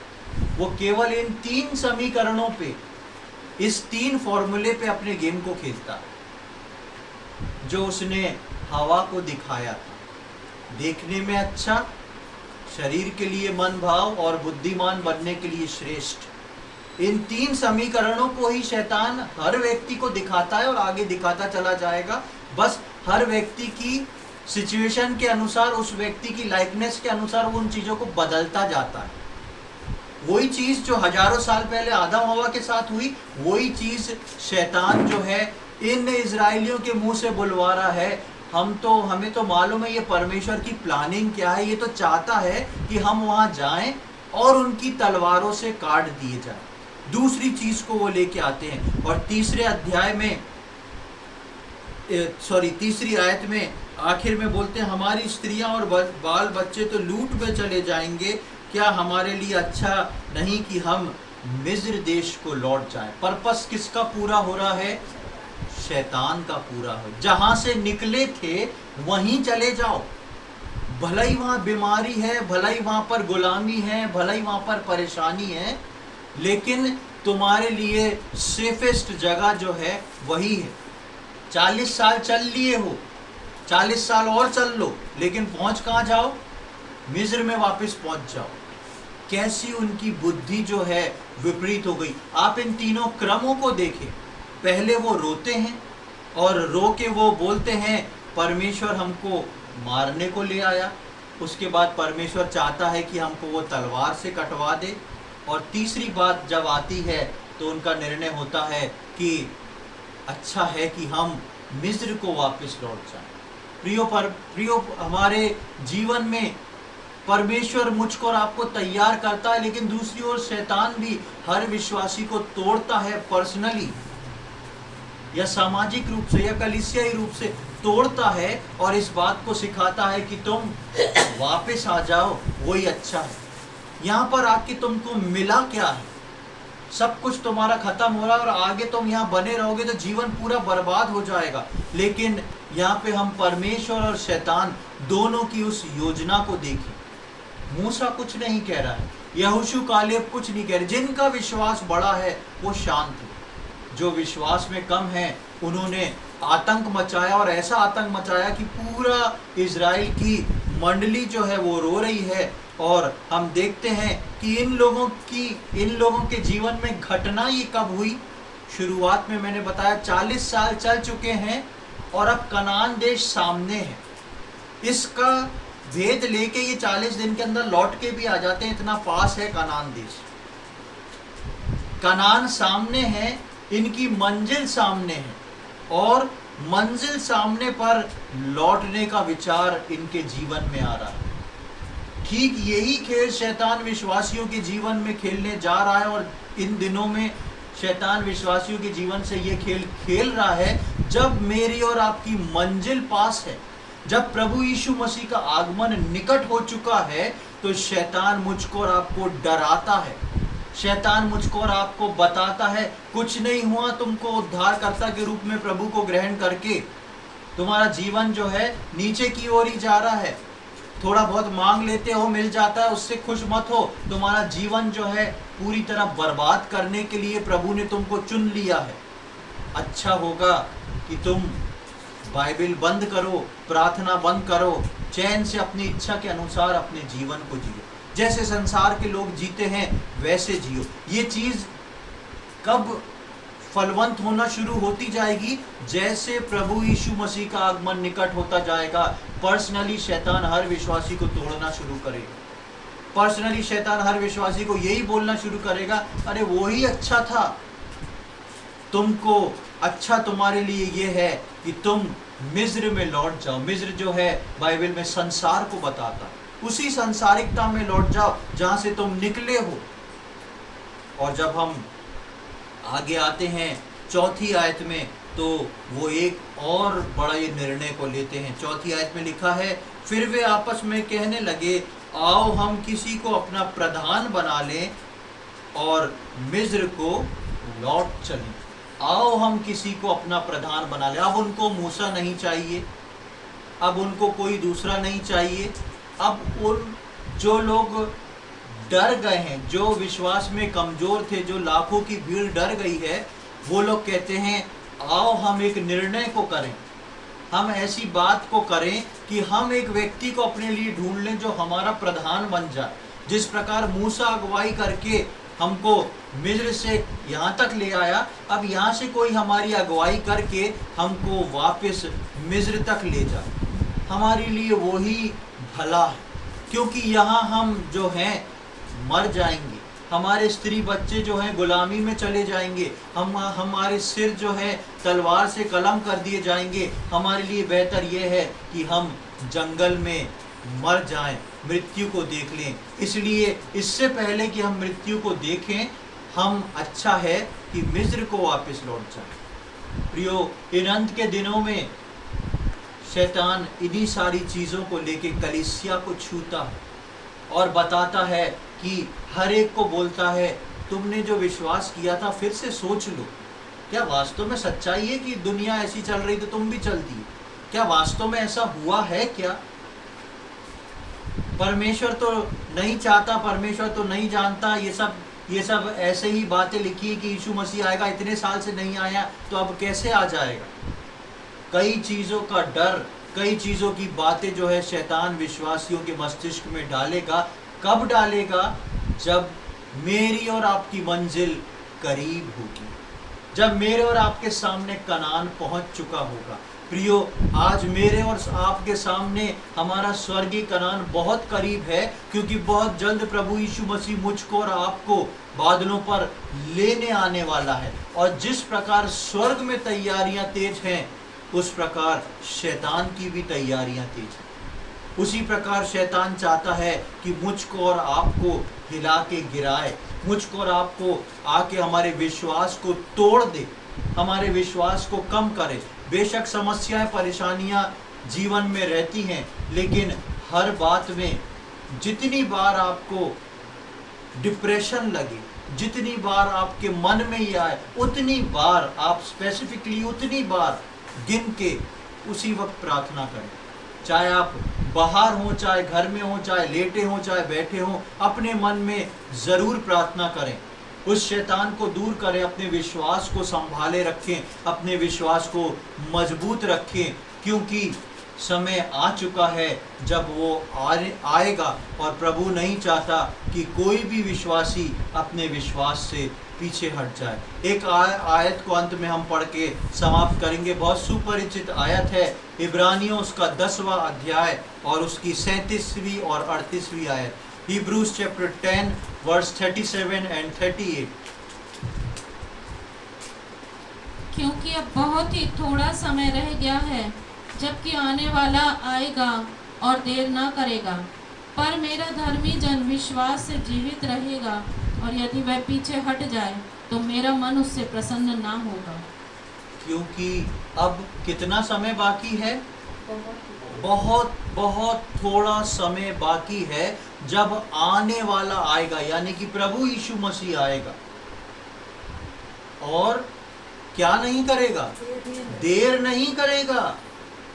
वो केवल इन 3 समीकरणों पे, इस 3 फॉर्मूले पे अपने गेम को खेलता है जो उसने हवा को दिखाया था। देखने में अच्छा, शरीर के लिए मन भाव और बुद्धिमान बनने के लिए श्रेष्ठ। इन 3 समीकरणों को ही शैतान हर व्यक्ति को दिखाता है और आगे दिखाता चला जाएगा। बस हर व्यक्ति की सिचुएशन के अनुसार, उस व्यक्ति की लाइकनेस के अनुसार वो उन चीजों को बदलता जाता है। वही चीज जो हजारों साल पहले आदम हवा के साथ हुई, वही चीज शैतान जो है इन इजराइलियों के मुंह से बुलवा रहा है। हमें तो मालूम है ये परमेश्वर की प्लानिंग क्या है। ये तो चाहता है कि हम वहां जाएं और उनकी तलवारों से काट दिए जाएं। दूसरी चीज को वो लेके आते हैं और तीसरी आयत में आखिर में बोलते हैं, हमारी स्त्रियां और बाल बच्चे तो लूट में चले जाएंगे, क्या हमारे लिए अच्छा नहीं कि हम मिस्र देश को लौट जाएं। पर्पस किसका पूरा हो रहा है? शैतान का पूरा हो। जहां से निकले थे वहीं चले जाओ। भला ही वहां बीमारी है, भला ही वहां पर गुलामी है, भला ही वहां पर परेशानी है, लेकिन तुम्हारे लिए सेफेस्ट जगह जो है वही है। 40 साल चल लिए हो, 40 साल और चल लो, लेकिन पहुंच कहां जाओ? मिस्र में वापस पहुंच जाओ। कैसी उनकी बुद्धि जो है विपरीत हो गई। आप इन तीनों क्रमों को देखें। पहले वो रोते हैं और रो के वो बोलते हैं परमेश्वर हमको मारने को ले आया। उसके बाद परमेश्वर चाहता है कि हमको वो तलवार से कटवा दे। और तीसरी बात जब आती है तो उनका निर्णय होता है कि अच्छा है कि हम मिस्र को वापस लौट जाएं। प्रियो, हमारे जीवन में परमेश्वर मुझको और आपको तैयार करता है, लेकिन दूसरी ओर शैतान भी हर विश्वासी को तोड़ता है, पर्सनली या सामाजिक रूप से या कलीसियाई रूप से तोड़ता है और इस बात को सिखाता है कि तुम वापस आ जाओ, वही अच्छा है। यहाँ पर आके तुमको मिला क्या है? सब कुछ तुम्हारा खत्म हो रहा है और आगे तुम यहाँ बने रहोगे तो जीवन पूरा बर्बाद हो जाएगा। लेकिन यहाँ पे हम परमेश्वर और शैतान दोनों की उस योजना को देखें। मूसा कुछ नहीं कह रहा है, यहोशू कालेब कुछ नहीं कह रहे। जिनका विश्वास बड़ा है वो शांत है, जो विश्वास में कम है उन्होंने आतंक मचाया, और ऐसा आतंक मचाया कि पूरा इजराइल की मंडली जो है वो रो रही है। और हम देखते हैं कि इन लोगों के जीवन में घटना ये कब हुई? शुरुआत में मैंने बताया 40 साल चल चुके हैं और अब कनान देश सामने है। इसका भेद लेके ये 40 दिन के अंदर लौट के भी आ जाते हैं, इतना पास है कनान देश। कनान सामने है, इनकी मंजिल सामने है, और मंजिल सामने पर लौटने का विचार इनके जीवन में आ रहा है। ठीक यही खेल शैतान विश्वासियों के जीवन में खेलने जा रहा है, और इन दिनों में शैतान विश्वासियों के जीवन से ये खेल खेल रहा है। जब मेरी और आपकी मंजिल पास है, जब प्रभु यीशु मसीह का आगमन निकट हो चुका है, तो शैतान मुझको और आपको डराता है। शैतान मुझको और आपको बताता है कुछ नहीं हुआ तुमको उद्धारकर्ता के रूप में प्रभु को ग्रहण करके, तुम्हारा जीवन जो है नीचे की ओर ही जा रहा है। थोड़ा बहुत मांग लेते हो मिल जाता है, उससे खुश मत हो। तुम्हारा जीवन जो है पूरी तरह बर्बाद करने के लिए प्रभु ने तुमको चुन लिया है। अच्छा होगा कि तुम बाइबल बंद करो, प्रार्थना बंद करो, चैन से अपनी इच्छा के अनुसार अपने जीवन को जियो, जैसे संसार के लोग जीते हैं वैसे जियो। ये चीज कब फलवंत होना शुरू होती जाएगी जैसे प्रभु यीशु मसीह का आगमन निकट होता जाएगा। पर्सनली शैतान हर विश्वासी को तोड़ना शुरू करेगा। पर्सनली शैतान हर विश्वासी को यही बोलना शुरू करेगा, अरे वो ही अच्छा था, तुमको अच्छा तुम्हारे लिए ये है कि तुम मिस्र में लौट जाओ। मिस्र जो है बाइबल में संसार को बताता, उसी संसारिकता में लौट जाओ जहां से तुम निकले हो। और जब हम आगे आते हैं चौथी आयत में, तो वो एक और बड़ा ये निर्णय को लेते हैं। चौथी आयत में लिखा है, फिर वे आपस में कहने लगे, आओ हम किसी को अपना प्रधान बना लें और मिस्र को लौट चलें। आओ हम किसी को अपना प्रधान बना लें। अब उनको मूसा नहीं चाहिए, अब उनको कोई दूसरा नहीं चाहिए। अब उन जो लोग डर गए हैं, जो विश्वास में कमजोर थे, जो लाखों की भीड़ डर गई है, वो लोग कहते हैं आओ हम एक निर्णय को करें, हम ऐसी बात को करें कि हम एक व्यक्ति को अपने लिए ढूंढ लें जो हमारा प्रधान बन जाए। जिस प्रकार मूसा अगुवाई करके हमको मिस्र से यहाँ तक ले आया, अब यहाँ से कोई हमारी अगुवाई करके हमको वापस मिस्र तक ले जाए। हमारे लिए वही भला है, क्योंकि यहाँ हम जो हैं मर जाएंगे, हमारे स्त्री बच्चे जो हैं गुलामी में चले जाएंगे, हमारे सिर जो है तलवार से कलम कर दिए जाएंगे। हमारे लिए बेहतर यह है कि हम जंगल में मर जाएं, मृत्यु को देख लें। इसलिए इससे पहले कि हम मृत्यु को देखें, हम अच्छा है कि मिस्र को वापस लौट जाएं। प्रियो, इन अंत के दिनों में शैतान इन्हीं सारी चीज़ों को लेके कलीसिया को छूता है और बताता है कि हर एक को बोलता है, तुमने जो विश्वास किया था फिर से सोच लो। क्या वास्तव में सच्चाई है कि दुनिया ऐसी चल रही तो तुम भी चलती? क्या वास्तव में ऐसा हुआ है? क्या परमेश्वर तो नहीं चाहता, परमेश्वर तो नहीं जानता, ये सब ऐसे ही बातें लिखी है कि यीशु मसीह आएगा, इतने साल से नहीं आया तो अब कैसे आ जाएगा? कई चीज़ों का डर, कई चीज़ों की बातें जो है शैतान विश्वासियों के मस्तिष्क में डालेगा। कब डालेगा? जब मेरी और आपकी मंजिल करीब होगी, जब मेरे और आपके सामने कनान पहुंच चुका होगा। प्रियो, आज मेरे और आपके सामने हमारा स्वर्गीय कनान बहुत करीब है, क्योंकि बहुत जल्द प्रभु यीशु मसीह मुझको और आपको बादलों पर लेने आने वाला है। और जिस प्रकार स्वर्ग में तैयारियां तेज हैं, उस प्रकार शैतान की भी तैयारियां तेज हैं। उसी प्रकार शैतान चाहता है कि मुझको और आपको हिला के गिराए, मुझको और आपको आके हमारे विश्वास को तोड़ दे, हमारे विश्वास को कम करे। बेशक समस्याएं, परेशानियां जीवन में रहती हैं, लेकिन हर बात में जितनी बार आपको डिप्रेशन लगे, जितनी बार आपके मन में ये आए, उतनी बार आप स्पेसिफिकली उतनी बार गिन के उसी वक्त प्रार्थना करें। चाहे आप बाहर हो, चाहे घर में हो, चाहे लेटे हो, चाहे बैठे हो, अपने मन में ज़रूर प्रार्थना करें। उस शैतान को दूर करें, अपने विश्वास को संभाले रखें, अपने विश्वास को मजबूत रखें, क्योंकि समय आ चुका है जब वो आएगा और प्रभु नहीं चाहता कि कोई भी विश्वासी अपने विश्वास से पीछे हट जाए। एक आयत को अंत में हम पढ़ के समाप्त करेंगे। बहुत सुपरिचित आयत है, इब्रानियों उसका 10वां अध्याय और उसकी 37वीं और 38वीं आयत। Hebrews chapter 10 verse 37 and 38। क्योंकि अब बहुत ही थोड़ा समय रह गया है, जबकि आने वाला आएगा और देर न करेगा। पर मेरा धर्मी जन विश्वास से जीवित रहेगा, और यदि वह पीछे हट जाए तो मेरा मन उससे प्रसन्न ना होगा। क्योंकि अब कितना समय बाकी है? बहुत बहुत थोड़ा समय बाकी है जब आने वाला आएगा, यानी कि प्रभु यीशु मसीह आएगा। और क्या नहीं करेगा? देर नहीं करेगा।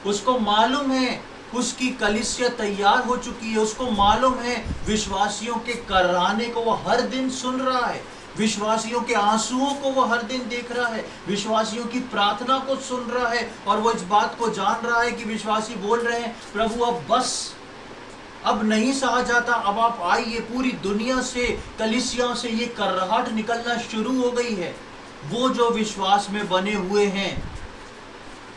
उसको मालूम है, उसकी कलीसिया तैयार हो चुकी है, उसको मालूम है विश्वासियों के कराने को वो हर दिन सुन रहा है, विश्वासियों के आंसुओं को वो हर दिन देख रहा है, विश्वासियों की प्रार्थना को सुन रहा है, और वो इस बात को जान रहा है कि विश्वासी बोल रहे हैं, प्रभु अब बस, अब नहीं सहा जाता, अब आप आइए। पूरी दुनिया से, कलीसियाओं से ये कर्राहट निकलना शुरू हो गई है। वो जो विश्वास में बने हुए हैं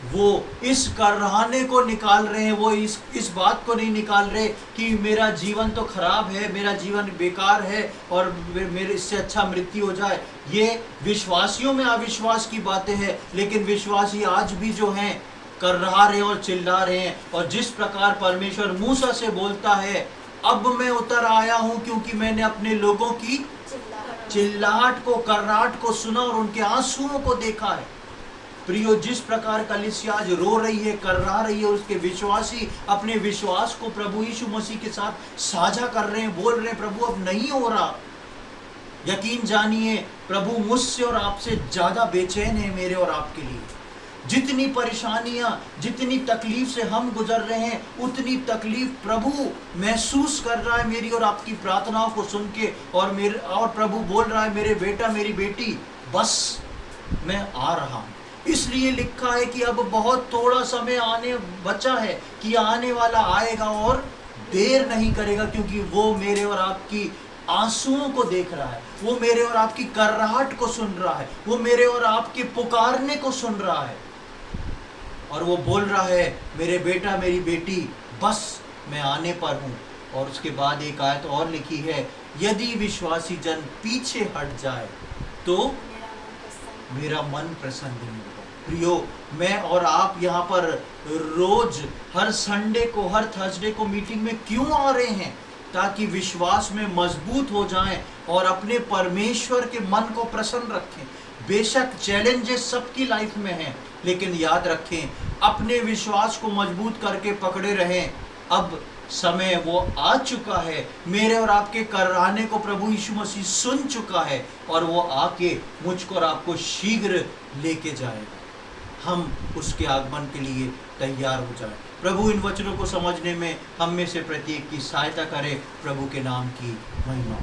वो इस कराहने को निकाल रहे हैं, वो इस बात को नहीं निकाल रहे कि मेरा जीवन तो खराब है, मेरा जीवन बेकार है और मेरे इससे अच्छा मृत्यु हो जाए। ये विश्वासियों में अविश्वास की बातें हैं, लेकिन विश्वासी आज भी जो हैं कर रहा रहे और चिल्ला रहे हैं। और जिस प्रकार परमेश्वर मूसा से बोलता है, अब मैं उतर आया हूं क्योंकि मैंने अपने लोगों की चिल्लाहट को, कर्राहट को सुना और उनके आंसुओं को देखा है। प्रियो, जिस प्रकार कलीसिया आज रो रही है, कर्रा रही है, उसके विश्वासी अपने विश्वास को प्रभु यीशु मसीह के साथ साझा कर रहे हैं, बोल रहे हैं प्रभु अब नहीं हो रहा। यकीन जानिए प्रभु मुझसे और आपसे ज्यादा बेचैन है मेरे और आपके लिए। जितनी परेशानियां, जितनी तकलीफ से हम गुजर रहे हैं, उतनी तकलीफ प्रभु महसूस कर रहा है मेरी और आपकी प्रार्थनाओं को सुन के। और प्रभु बोल रहा है, मेरे बेटा मेरी बेटी बस मैं आ रहा हूं। इसलिए लिखा है कि अब बहुत थोड़ा समय आने बचा है कि आने वाला आएगा और देर नहीं करेगा, क्योंकि वो मेरे और आपकी आंसुओं को देख रहा है, वो मेरे और आपकी कर्राहट को सुन रहा है, वो मेरे और आपके पुकारने को सुन रहा है। और वो बोल रहा है, मेरे बेटा मेरी बेटी बस मैं आने पर हूं। और उसके बाद एक आयत और लिखी है, यदि विश्वासी जन पीछे हट जाए तो मेरा मन प्रसन्न नहीं होगा। प्रियो, मैं और आप यहाँ पर रोज हर संडे को, हर थर्सडे को मीटिंग में क्यों आ रहे हैं? ताकि विश्वास में मजबूत हो जाएं और अपने परमेश्वर के मन को प्रसन्न रखें। बेशक चैलेंजेस सबकी लाइफ में हैं, लेकिन याद रखें अपने विश्वास को मजबूत करके पकड़े रहें। अब समय वो आ चुका है, मेरे और आपके कराहने को प्रभु यीशु मसीह सुन चुका है और वो आके मुझको और आपको शीघ्र लेके जाएगा। हम उसके आगमन के लिए तैयार हो जाएं। प्रभु इन वचनों को समझने में हम में से प्रत्येक की सहायता करे। प्रभु के नाम की महिमा।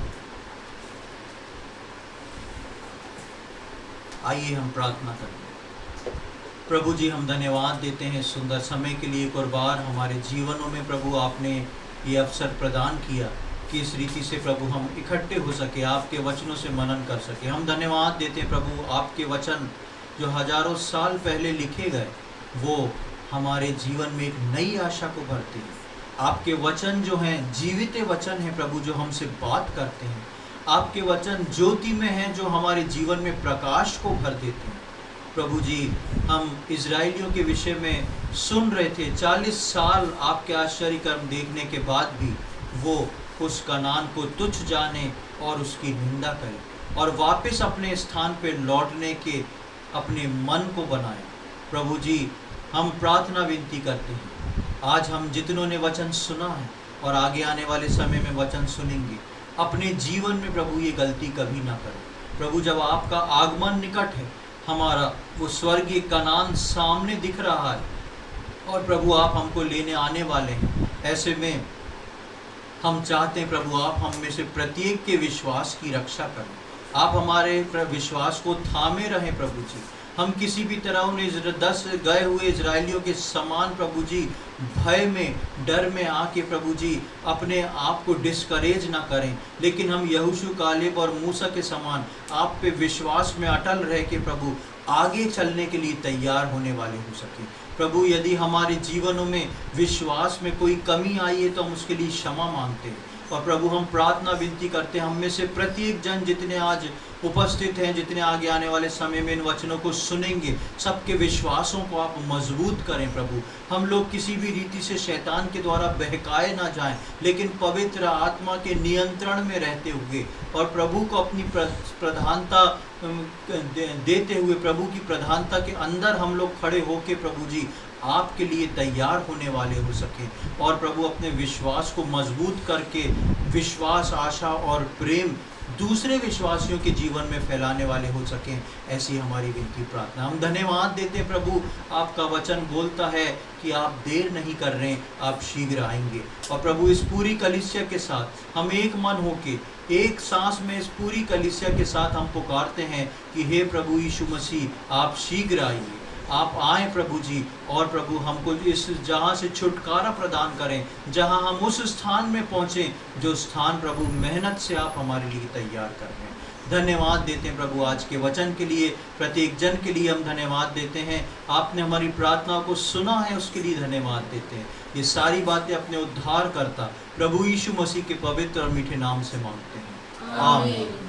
आइए हम प्रार्थना करें। प्रभु जी, हम धन्यवाद देते हैं सुंदर समय के लिए। एक और बार हमारे जीवनों में प्रभु आपने ये अवसर प्रदान किया कि इस रीति से प्रभु हम इकट्ठे हो सके, आपके वचनों से मनन कर सके। हम धन्यवाद देते हैं प्रभु, आपके वचन जो हजारों साल पहले लिखे गए वो हमारे जीवन में एक नई आशा को भरते हैं। आपके वचन जो हैं जीवित वचन हैं प्रभु, जो हमसे बात करते हैं। आपके वचन ज्योति में हैं जो हमारे जीवन में प्रकाश को भर देते हैं। प्रभु जी, हम इजराइलियों के विषय में सुन रहे थे, 40 साल आपके आश्चर्य कर्म देखने के बाद भी वो उस कनान को तुच्छ जाने और उसकी निंदा करें और वापस अपने स्थान पर लौटने के अपने मन को बनाए। प्रभु जी, हम प्रार्थना विनती करते हैं, आज हम जितनों ने वचन सुना है और आगे आने वाले समय में वचन सुनेंगे, अपने जीवन में प्रभु ये गलती कभी ना करें। प्रभु, जब आपका आगमन निकट है, हमारा वो स्वर्गीय कनान सामने दिख रहा है और प्रभु आप हमको लेने आने वाले हैं। ऐसे में हम चाहते हैं प्रभु आप हम में से प्रत्येक के विश्वास की रक्षा करें। आप हमारे विश्वास को थामे रहें प्रभु जी। हम किसी भी तरह उन 10 गए हुए इजरायलियों के समान प्रभु जी भय में, डर में आके प्रभु जी अपने आप को डिस्करेज ना करें, लेकिन हम यहोशू, कालेब और मूसा के समान आप पे विश्वास में अटल रह के प्रभु आगे चलने के लिए तैयार होने वाले हो सके। प्रभु, यदि हमारे जीवनों में विश्वास में कोई कमी आई है तो हम उसके लिए क्षमा मांगते हैं। और प्रभु, हम प्रार्थना विनती करते हैं, हम में से प्रत्येक जन जितने आज उपस्थित हैं, जितने आगे आने वाले समय में इन वचनों को सुनेंगे, सबके विश्वासों को आप मजबूत करें प्रभु। हम लोग किसी भी रीति से शैतान के द्वारा बहकाए ना जाएं, लेकिन पवित्र आत्मा के नियंत्रण में रहते हुए और प्रभु को अपनी प्रधानता देते हुए, प्रभु की प्रधानता के अंदर हम लोग खड़े होके प्रभु जी आपके लिए तैयार होने वाले हो सके और प्रभु अपने विश्वास को मजबूत करके विश्वास, आशा और प्रेम दूसरे विश्वासियों के जीवन में फैलाने वाले हो सकें। ऐसी हमारी विनती प्रार्थना। हम धन्यवाद देते हैं प्रभु, आपका वचन बोलता है कि आप देर नहीं कर रहे, आप शीघ्र आएंगे। और प्रभु, इस पूरी कलीसिया के साथ हम एक मन होके एक सांस में इस पूरी कलीसिया के साथ हम पुकारते हैं कि हे प्रभु यीशु मसीह, आप शीघ्र आइए, आप आए प्रभु जी। और प्रभु हमको इस जहाँ से छुटकारा प्रदान करें, जहाँ हम उस स्थान में पहुँचें जो स्थान प्रभु मेहनत से आप हमारे लिए तैयार कर रहे हैं। धन्यवाद देते हैं प्रभु आज के वचन के लिए, प्रत्येक जन के लिए हम धन्यवाद देते हैं। आपने हमारी प्रार्थना को सुना है, उसके लिए धन्यवाद देते हैं। ये सारी बातें अपने उद्धार करता प्रभु यीशु मसीह के पवित्र और मीठे नाम से मांगते हैं, आमीन।